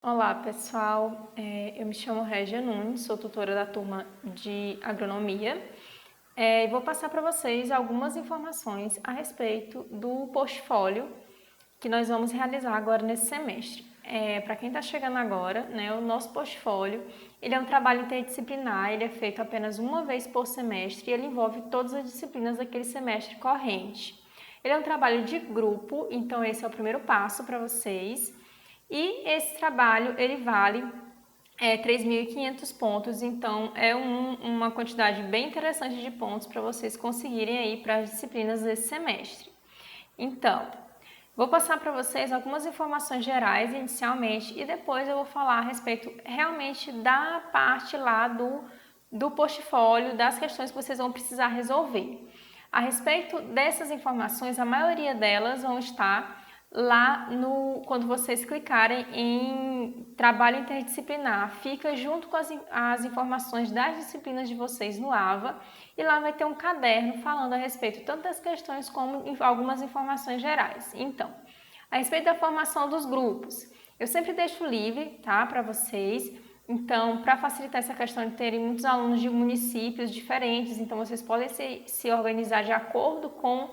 Olá pessoal, eu me chamo Régia Nunes, sou tutora da turma de agronomia e vou passar para vocês algumas informações a respeito do portfólio que nós vamos realizar agora nesse semestre. Para quem está chegando agora, né, o nosso portfólio ele é um trabalho interdisciplinar, ele é feito apenas uma vez por semestre e ele envolve todas as disciplinas daquele semestre corrente. Ele é um trabalho de grupo, então esse é o primeiro passo para vocês. E esse trabalho ele vale 3.500 pontos, então é uma quantidade bem interessante de pontos para vocês conseguirem aí para as disciplinas desse semestre. Então, vou passar para vocês algumas informações gerais inicialmente e depois eu vou falar a respeito realmente da parte lá do portfólio, das questões que vocês vão precisar resolver. A respeito dessas informações, a maioria delas vão estar lá quando vocês clicarem em trabalho interdisciplinar, fica junto com as informações das disciplinas de vocês no AVA e lá vai ter um caderno falando a respeito tanto das questões como algumas informações gerais. Então, a respeito da formação dos grupos, eu sempre deixo livre, tá, para vocês. Então, para facilitar essa questão de terem muitos alunos de municípios diferentes, então vocês podem se organizar de acordo com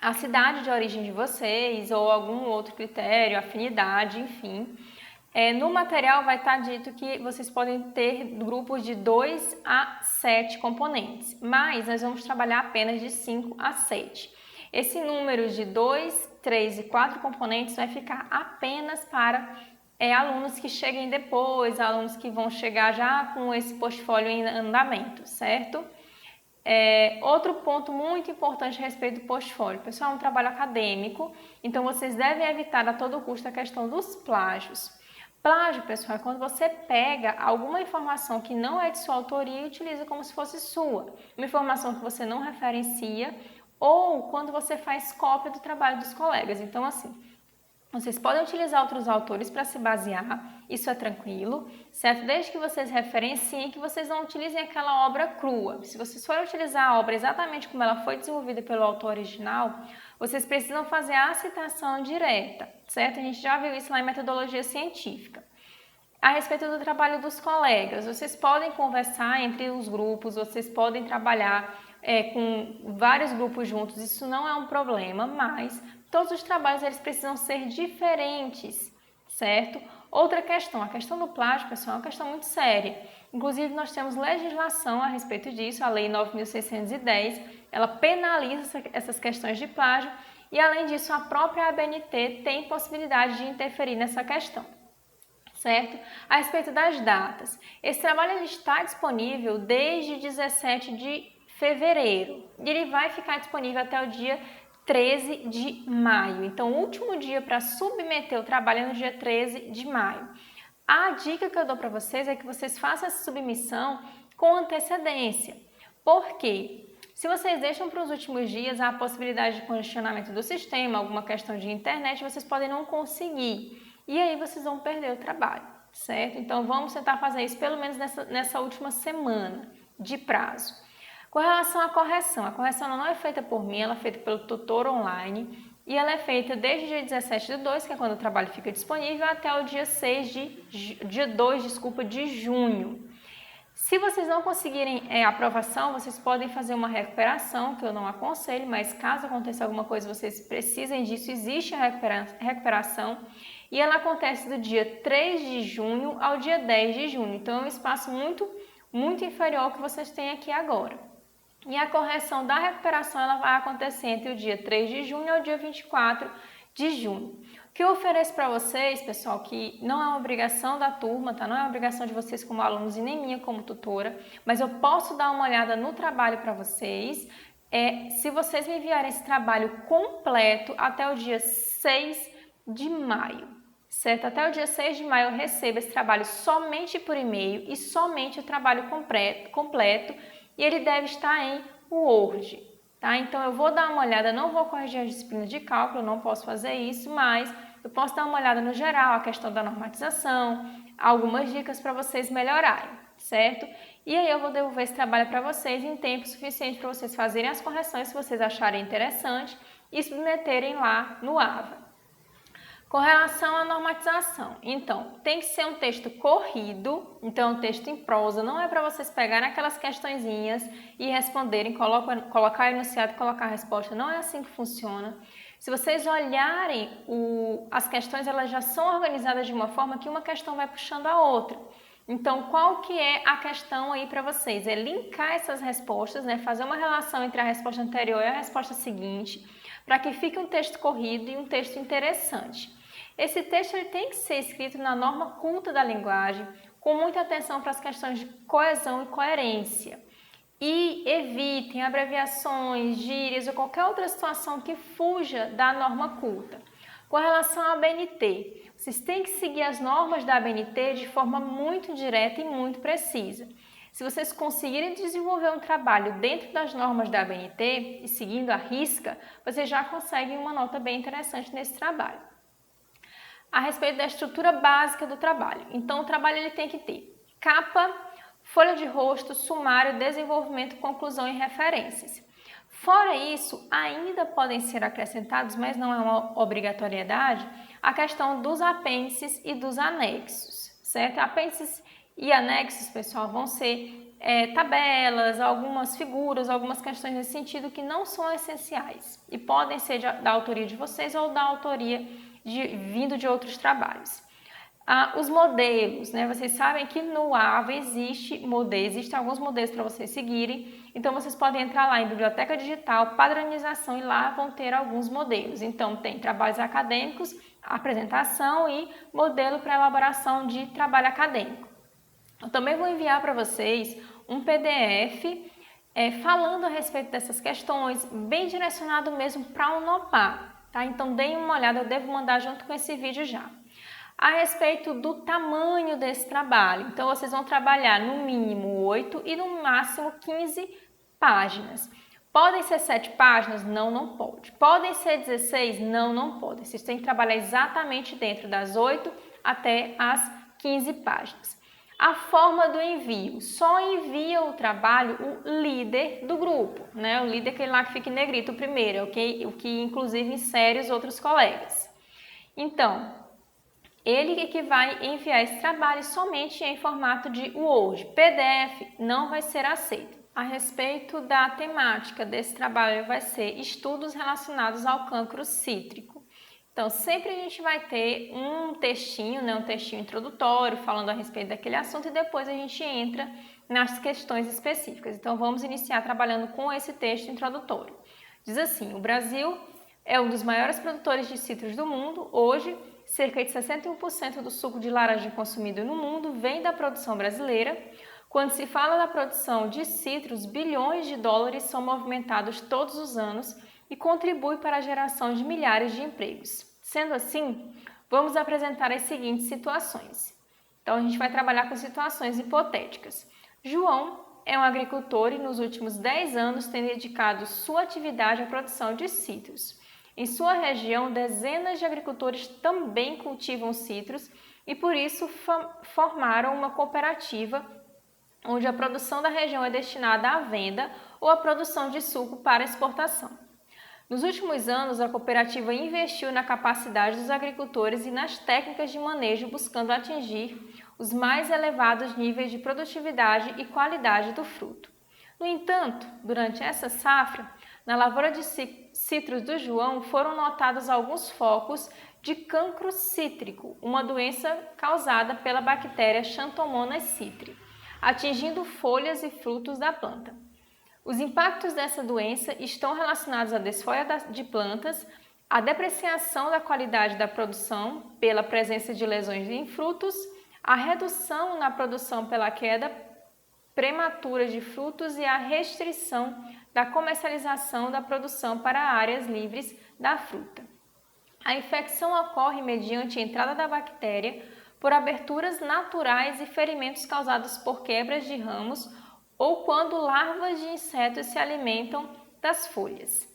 a cidade de origem de vocês ou algum outro critério, afinidade, enfim. No material vai estar dito que vocês podem ter grupos de 2 a 7 componentes, mas nós vamos trabalhar apenas de 5 a 7. Esse número de 2, 3 e 4 componentes vai ficar apenas para alunos que cheguem depois, alunos que vão chegar já com esse portfólio em andamento, certo? Outro ponto muito importante a respeito do portfólio, pessoal, é um trabalho acadêmico, então vocês devem evitar a todo custo a questão dos plágios. Plágio, pessoal, é quando você pega alguma informação que não é de sua autoria e utiliza como se fosse sua, uma informação que você não referencia ou quando você faz cópia do trabalho dos colegas. Então, assim, vocês podem utilizar outros autores para se basear, isso é tranquilo, certo? Desde que vocês referenciem, que vocês não utilizem aquela obra crua. Se vocês forem utilizar a obra exatamente como ela foi desenvolvida pelo autor original, vocês precisam fazer a citação direta, certo? A gente já viu isso lá em metodologia científica. A respeito do trabalho dos colegas, vocês podem conversar entre os grupos, vocês podem trabalhar com vários grupos juntos, isso não é um problema, mas todos os trabalhos eles precisam ser diferentes, certo? Outra questão, a questão do plágio, pessoal, é uma questão muito séria. Inclusive, nós temos legislação a respeito disso, a Lei 9.610, ela penaliza essas questões de plágio e, além disso, a própria ABNT tem possibilidade de interferir nessa questão, certo? A respeito das datas, esse trabalho ele está disponível desde 17 de fevereiro e ele vai ficar disponível até o dia 13 de maio. Então, o último dia para submeter o trabalho é no dia 13 de maio. A dica que eu dou para vocês é que vocês façam essa submissão com antecedência. Por quê? Se vocês deixam para os últimos dias, há a possibilidade de congestionamento do sistema, alguma questão de internet, vocês podem não conseguir. E aí vocês vão perder o trabalho, certo? Então, vamos tentar fazer isso pelo menos nessa última semana de prazo. Com relação à correção, a correção não é feita por mim, ela é feita pelo tutor online e ela é feita desde o dia 17/2, que é quando o trabalho fica disponível, até o dia 2 de junho. Se vocês não conseguirem aprovação, vocês podem fazer uma recuperação, que eu não aconselho, mas caso aconteça alguma coisa, vocês precisem disso, existe a recuperação e ela acontece do dia 3 de junho ao dia 10 de junho. Então, é um espaço muito inferior ao que vocês têm aqui agora. E a correção da recuperação ela vai acontecer entre o dia 3 de junho e o dia 24 de junho. O que eu ofereço para vocês, pessoal, que não é uma obrigação da turma, tá? Não é uma obrigação de vocês como alunos e nem minha como tutora, mas eu posso dar uma olhada no trabalho para vocês. Se vocês me enviarem esse trabalho completo até o dia 6 de maio. Certo? Até o dia 6 de maio eu recebo esse trabalho somente por e-mail e somente o trabalho completo e ele deve estar em Word, tá? Então eu vou dar uma olhada, não vou corrigir as disciplinas de cálculo, não posso fazer isso, mas eu posso dar uma olhada no geral, a questão da normatização, algumas dicas para vocês melhorarem, certo? E aí eu vou devolver esse trabalho para vocês em tempo suficiente para vocês fazerem as correções se vocês acharem interessante e submeterem lá no AVA. Com relação à normatização, então, tem que ser um texto corrido, então um texto em prosa, não é para vocês pegarem aquelas questõezinhas e responderem, colocar o enunciado e colocar a resposta, não é assim que funciona. Se vocês olharem, as questões elas já são organizadas de uma forma que uma questão vai puxando a outra. Então, qual que é a questão aí para vocês? É linkar essas respostas, né? Fazer uma relação entre a resposta anterior e a resposta seguinte, para que fique um texto corrido e um texto interessante. Esse texto ele tem que ser escrito na norma culta da linguagem, com muita atenção para as questões de coesão e coerência. E evitem abreviações, gírias ou qualquer outra situação que fuja da norma culta. Com relação à ABNT, vocês têm que seguir as normas da ABNT de forma muito direta e muito precisa. Se vocês conseguirem desenvolver um trabalho dentro das normas da ABNT e seguindo à risca, vocês já conseguem uma nota bem interessante nesse trabalho. A respeito da estrutura básica do trabalho. Então, o trabalho ele tem que ter capa, folha de rosto, sumário, desenvolvimento, conclusão e referências. Fora isso, ainda podem ser acrescentados, mas não é uma obrigatoriedade, a questão dos apêndices e dos anexos, certo? Apêndices e anexos, pessoal, vão ser tabelas, algumas figuras, algumas questões nesse sentido que não são essenciais e podem ser da autoria de vocês ou da autoria vindo de outros trabalhos. Os modelos, né? Vocês sabem que no AVA existem alguns modelos para vocês seguirem, então vocês podem entrar lá em biblioteca digital, padronização e lá vão ter alguns modelos. Então tem trabalhos acadêmicos, apresentação e modelo para elaboração de trabalho acadêmico. Eu também vou enviar para vocês um PDF falando a respeito dessas questões, bem direcionado mesmo para o NOPA. Tá? Então, deem uma olhada, eu devo mandar junto com esse vídeo já. A respeito do tamanho desse trabalho, então vocês vão trabalhar no mínimo 8 e no máximo 15 páginas. Podem ser 7 páginas? Não, não pode. Podem ser 16? Não, não pode. Vocês têm que trabalhar exatamente dentro das 8 até as 15 páginas. A forma do envio, só envia o trabalho o líder do grupo, né? O líder é aquele lá que fica em negrito primeiro, o que inclusive insere os outros colegas. Então, ele é que vai enviar esse trabalho somente em formato de Word. PDF não vai ser aceito. A respeito da temática desse trabalho vai ser estudos relacionados ao cancro cítrico. Então, sempre a gente vai ter um textinho, né, um textinho introdutório, falando a respeito daquele assunto e depois a gente entra nas questões específicas. Então, vamos iniciar trabalhando com esse texto introdutório. Diz assim, o Brasil é um dos maiores produtores de citros do mundo. Hoje, cerca de 61% do suco de laranja consumido no mundo vem da produção brasileira. Quando se fala da produção de citros, bilhões de dólares são movimentados todos os anos e contribui para a geração de milhares de empregos. Sendo assim, vamos apresentar as seguintes situações. Então, a gente vai trabalhar com situações hipotéticas. João é um agricultor e nos últimos 10 anos tem dedicado sua atividade à produção de citros. Em sua região, dezenas de agricultores também cultivam citros e por isso formaram uma cooperativa onde a produção da região é destinada à venda ou à produção de suco para exportação. Nos últimos anos, a cooperativa investiu na capacidade dos agricultores e nas técnicas de manejo, buscando atingir os mais elevados níveis de produtividade e qualidade do fruto. No entanto, durante essa safra, na lavoura de citros do João foram notados alguns focos de cancro cítrico, uma doença causada pela bactéria Xanthomonas citri, atingindo folhas e frutos da planta. Os impactos dessa doença estão relacionados à desfolha de plantas, à depreciação da qualidade da produção pela presença de lesões em frutos, à redução na produção pela queda prematura de frutos e à restrição da comercialização da produção para áreas livres da fruta. A infecção ocorre mediante a entrada da bactéria por aberturas naturais e ferimentos causados por quebras de ramos ou quando larvas de insetos se alimentam das folhas.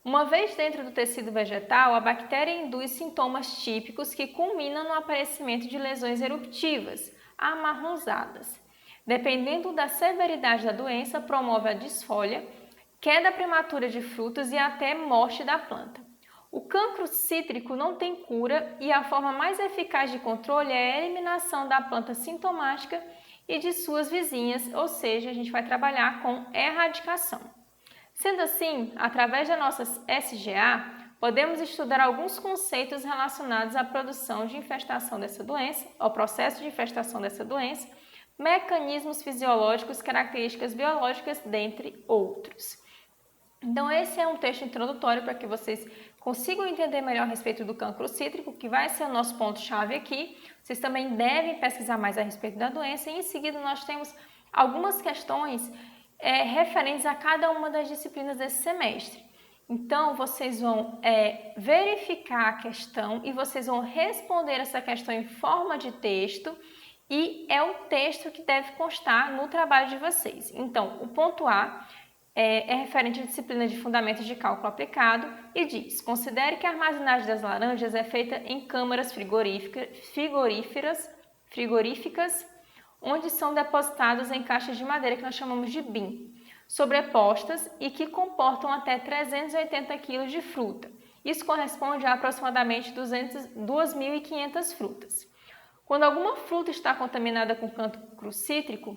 Uma vez dentro do tecido vegetal, a bactéria induz sintomas típicos que culminam no aparecimento de lesões eruptivas, amarronzadas. Dependendo da severidade da doença, promove a desfolha, queda prematura de frutos e até morte da planta. O cancro cítrico não tem cura e a forma mais eficaz de controle é a eliminação da planta sintomática e de suas vizinhas, ou seja, a gente vai trabalhar com erradicação. Sendo assim, através das nossas SGA, podemos estudar alguns conceitos relacionados à produção de infestação dessa doença, ao processo de infestação dessa doença, mecanismos fisiológicos, características biológicas, dentre outros. Então, esse é um texto introdutório para que vocês consigam entender melhor a respeito do cancro cítrico, que vai ser o nosso ponto-chave aqui. Vocês também devem pesquisar mais a respeito da doença e, em seguida, nós temos algumas questões referentes a cada uma das disciplinas desse semestre. Então, vocês vão verificar a questão e vocês vão responder essa questão em forma de texto e é o texto que deve constar no trabalho de vocês. Então, o ponto A é referente à disciplina de Fundamentos de Cálculo Aplicado e diz: considere que a armazenagem das laranjas é feita em câmaras frigoríficas, onde são depositados em caixas de madeira que nós chamamos de bin, sobrepostas e que comportam até 380 kg de fruta. Isso corresponde a aproximadamente 2.500 frutas. Quando alguma fruta está contaminada com cancro cítrico,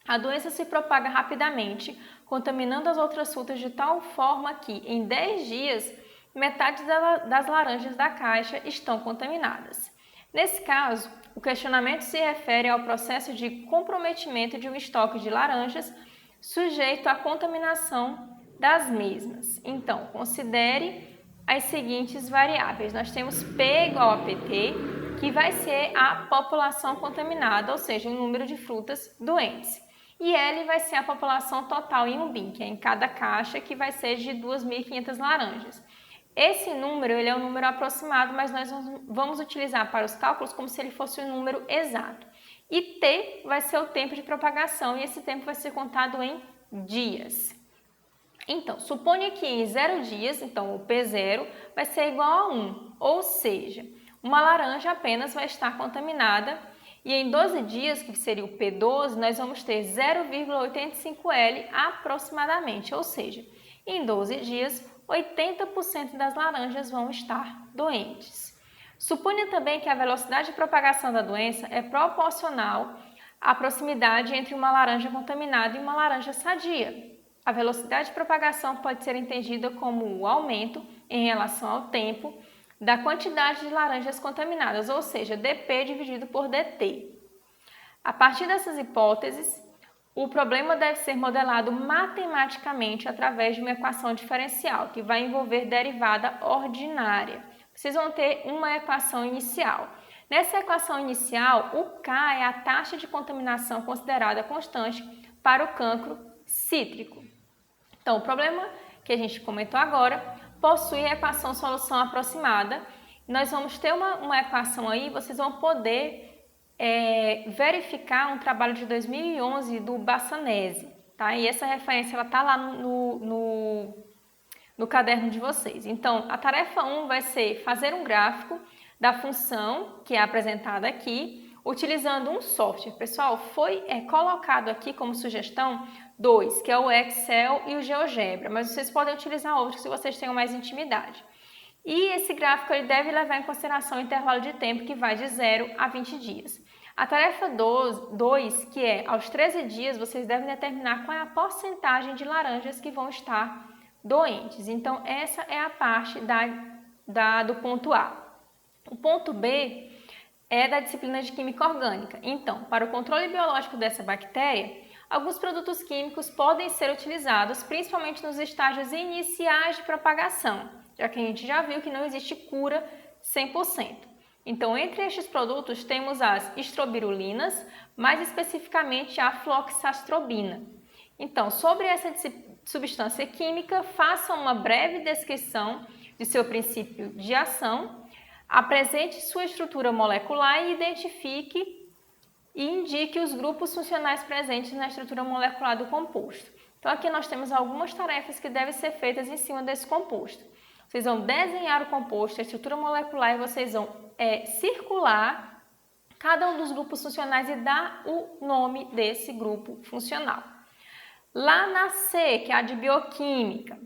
a doença se propaga rapidamente, contaminando as outras frutas de tal forma que, em 10 dias, metade das laranjas da caixa estão contaminadas. Nesse caso, o questionamento se refere ao processo de comprometimento de um estoque de laranjas sujeito à contaminação das mesmas. Então, considere as seguintes variáveis. Nós temos P igual a PT, que vai ser a população contaminada, ou seja, o número de frutas doentes. E L vai ser a população total em um bin, que é em cada caixa, que vai ser de 2.500 laranjas. Esse número ele é um número aproximado, mas nós vamos utilizar para os cálculos como se ele fosse um número exato. E T vai ser o tempo de propagação, e esse tempo vai ser contado em dias. Então, suponha que em 0 dias, então o P0 vai ser igual a 1, ou seja, uma laranja apenas vai estar contaminada e em 12 dias, que seria o P12, nós vamos ter 0,85L aproximadamente, ou seja, em 12 dias, 80% das laranjas vão estar doentes. Suponha também que a velocidade de propagação da doença é proporcional à proximidade entre uma laranja contaminada e uma laranja sadia. A velocidade de propagação pode ser entendida como o aumento em relação ao tempo da quantidade de laranjas contaminadas, ou seja, dP dividido por dt. A partir dessas hipóteses, o problema deve ser modelado matematicamente através de uma equação diferencial, que vai envolver derivada ordinária. Vocês vão ter uma equação inicial. Nessa equação inicial, o K é a taxa de contaminação considerada constante para o cancro cítrico. Então, o problema que a gente comentou agora possui a equação solução aproximada. Nós vamos ter uma equação aí, vocês vão poder verificar um trabalho de 2011 do Bassanese, tá? E essa referência está lá no caderno de vocês. Então, a tarefa 1 vai ser fazer um gráfico da função que é apresentada aqui, utilizando um software. Pessoal, foi colocado aqui como sugestão 2, que é o Excel e o GeoGebra, mas vocês podem utilizar outros se vocês tenham mais intimidade. E esse gráfico ele deve levar em consideração o intervalo de tempo que vai de 0 a 20 dias. A tarefa 2, que é aos 13 dias, vocês devem determinar qual é a porcentagem de laranjas que vão estar doentes. Então, essa é a parte do ponto A. O ponto B é da disciplina de Química Orgânica. Então, para o controle biológico dessa bactéria, alguns produtos químicos podem ser utilizados, principalmente nos estágios iniciais de propagação, já que a gente já viu que não existe cura 100%. Então, entre estes produtos temos as estrobirulinas, mais especificamente a floxastrobina. Então, sobre essa substância química, faça uma breve descrição de seu princípio de ação, apresente sua estrutura molecular e identifique e indique os grupos funcionais presentes na estrutura molecular do composto. Então, aqui nós temos algumas tarefas que devem ser feitas em cima desse composto. Vocês vão desenhar o composto, a estrutura molecular, e vocês vão circular cada um dos grupos funcionais e dar o nome desse grupo funcional. Lá na C, que é a de bioquímica,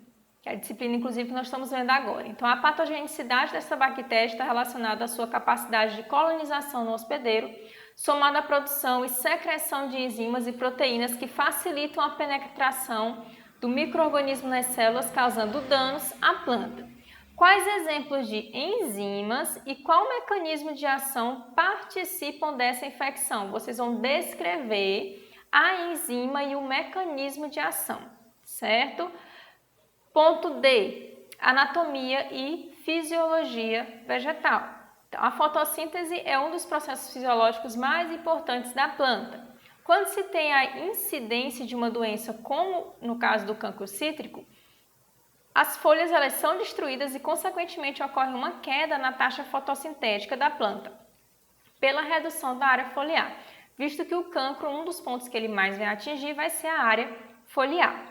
que é a disciplina, inclusive, que nós estamos vendo agora. Então, a patogenicidade dessa bactéria está relacionada à sua capacidade de colonização no hospedeiro, somada à produção e secreção de enzimas e proteínas que facilitam a penetração do micro-organismo nas células, causando danos à planta. Quais exemplos de enzimas e qual mecanismo de ação participam dessa infecção? Vocês vão descrever a enzima e o mecanismo de ação, certo? Ponto D, anatomia e fisiologia vegetal. Então, a fotossíntese é um dos processos fisiológicos mais importantes da planta. Quando se tem a incidência de uma doença, como no caso do cancro cítrico, as folhas elas são destruídas e, consequentemente, ocorre uma queda na taxa fotossintética da planta, pela redução da área foliar, visto que o cancro, um dos pontos que ele mais vai atingir, vai ser a área foliar.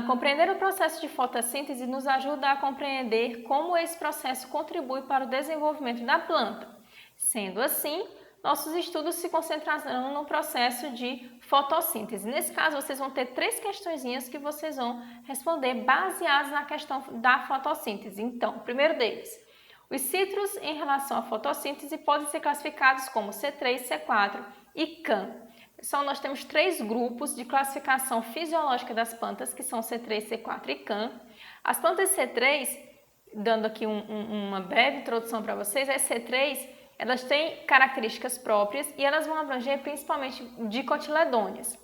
Compreender o processo de fotossíntese nos ajuda a compreender como esse processo contribui para o desenvolvimento da planta. Sendo assim, nossos estudos se concentrarão no processo de fotossíntese. Nesse caso, vocês vão ter 3 questõezinhas que vocês vão responder baseadas na questão da fotossíntese. Então, o primeiro deles, os citros em relação à fotossíntese podem ser classificados como C3, C4 e CAM. Pessoal, nós temos 3 grupos de classificação fisiológica das plantas, que são C3, C4 e CAM. As plantas C3, dando aqui uma breve introdução para vocês, as C3 elas têm características próprias e elas vão abranger principalmente dicotiledôneas.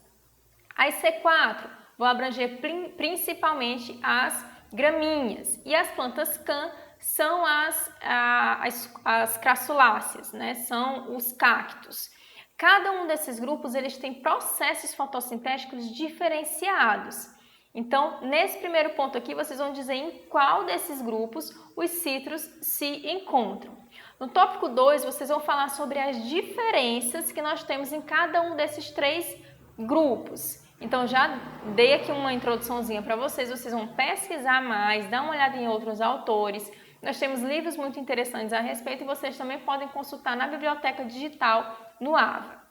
As C4 vão abranger principalmente as gramíneas e as plantas CAM são as crassuláceas, né? São os cactos. Cada um desses grupos eles têm processos fotossintéticos diferenciados. Então, nesse primeiro ponto aqui, vocês vão dizer em qual desses grupos os citros se encontram. No tópico 2, vocês vão falar sobre as diferenças que nós temos em cada um desses 3 grupos. Então, já dei aqui uma introduçãozinha para vocês vão pesquisar mais, dar uma olhada em outros autores. Nós temos livros muito interessantes a respeito e vocês também podem consultar na biblioteca digital no AVA.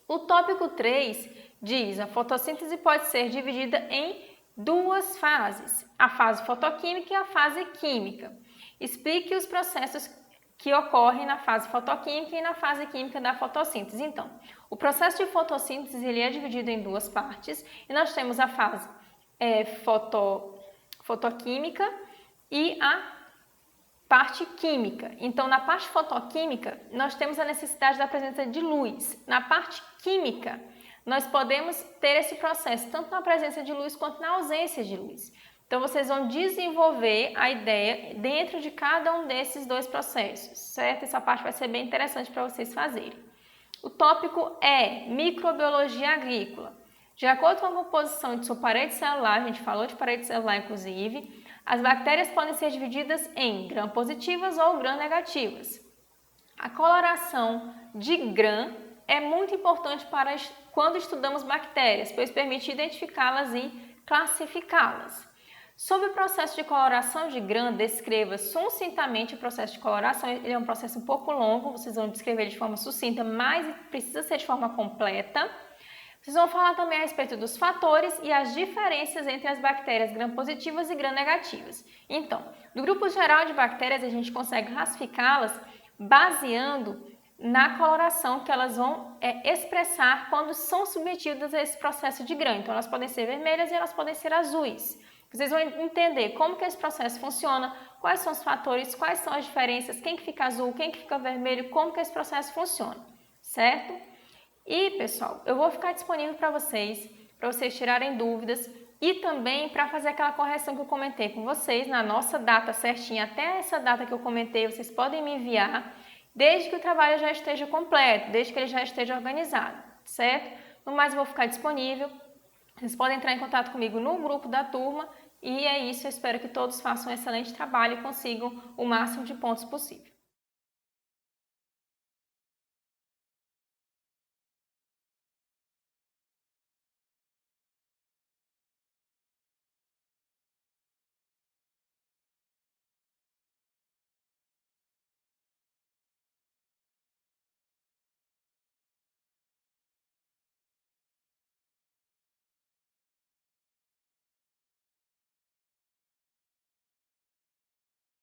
O tópico 3 diz: a fotossíntese pode ser dividida em 2 fases, a fase fotoquímica e a fase química. Explique os processos que ocorrem na fase fotoquímica e na fase química da fotossíntese. Então, o processo de fotossíntese ele é dividido em 2 partes e nós temos a fase fotoquímica e a parte química. Então, na parte fotoquímica, nós temos a necessidade da presença de luz. Na parte química, nós podemos ter esse processo tanto na presença de luz quanto na ausência de luz. Então, vocês vão desenvolver a ideia dentro de cada um desses 2 processos, certo? Essa parte vai ser bem interessante para vocês fazerem. O tópico é microbiologia agrícola. De acordo com a composição de sua parede celular, a gente falou de parede celular inclusive, as bactérias podem ser divididas em gram-positivas ou gram-negativas. A coloração de gram é muito importante para quando estudamos bactérias, pois permite identificá-las e classificá-las. Sobre o processo de coloração de gram, descreva sucintamente o processo de coloração. Ele é um processo um pouco longo, vocês vão descrever de forma sucinta, mas precisa ser de forma completa. Vocês vão falar também a respeito dos fatores e as diferenças entre as bactérias gram-positivas e gram-negativas. Então, do grupo geral de bactérias, a gente consegue classificá-las baseando na coloração que elas vão expressar quando são submetidas a esse processo de gram. Então, elas podem ser vermelhas e elas podem ser azuis. Vocês vão entender como que esse processo funciona, quais são os fatores, quais são as diferenças, quem que fica azul, quem que fica vermelho, como que esse processo funciona, certo? E, pessoal, eu vou ficar disponível para vocês tirarem dúvidas e também para fazer aquela correção que eu comentei com vocês, na nossa data certinha, até essa data que eu comentei, vocês podem me enviar, desde que o trabalho já esteja completo, desde que ele já esteja organizado, certo? No mais, eu vou ficar disponível. Vocês podem entrar em contato comigo no grupo da turma e é isso. Eu espero que todos façam um excelente trabalho e consigam o máximo de pontos possível.